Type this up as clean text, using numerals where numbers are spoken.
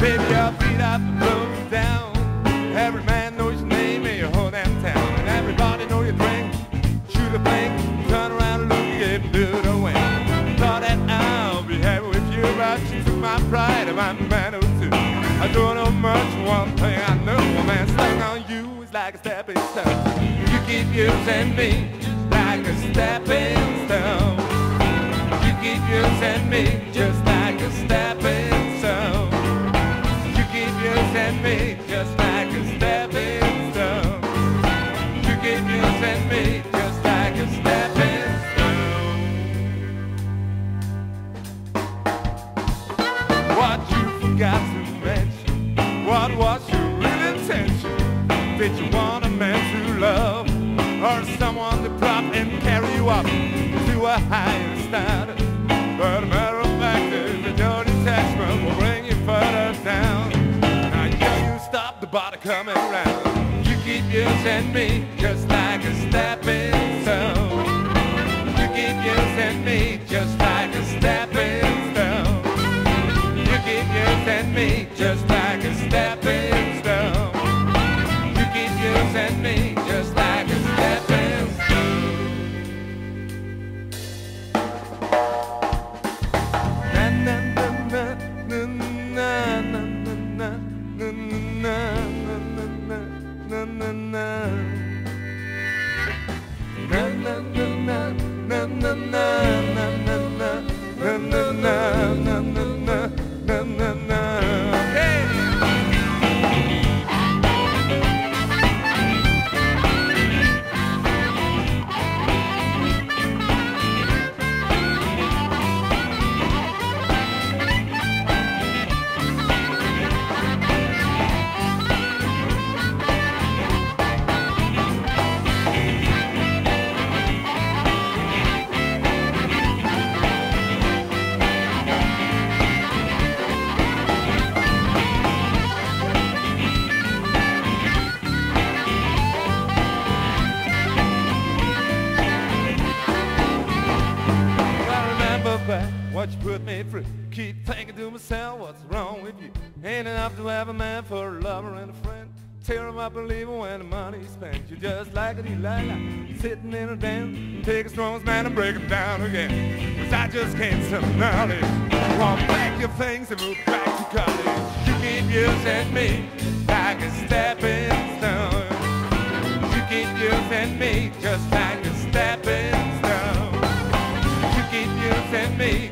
Baby, your feet up and blow down. Every man knows your name in your whole damn town. And everybody know you drink, shoot a blank, turn around and look and do the wing. Thought that I'll be happy with you, but you took my pride and my manner too. I don't know much, one thing I know, a man stuck on you is like a stepping stone. You keep using me like a stepping stone. You keep using me just like a stepping stone. You keep using me just like a stepping stone. You keep using me just like a stepping stone. What you forgot to mention, what was your real intention? Did you want a man to love, or someone to prop and carry you up to a higher status? But a matter of fact is that your detachment will bring you further down. Now you stop the body coming round. You keep using me just like a stepping stone. You keep using me just like a stepping stone. You keep using me just like a stepping stone. You keep using me just like a stepping stone. What you put me through, keep thinking to myself, what's wrong with you? Ain't enough to have a man for a lover and a friend. Tear him up and leave him when the money's spent. You're just like a Delilah, sitting in a den. Take a strong man and break him down again. 'Cause I just can't settle knowledge. Want to pack your things and move back to college. You keep using me like a stepping stone. You keep using me just like a stepping stone. You keep using me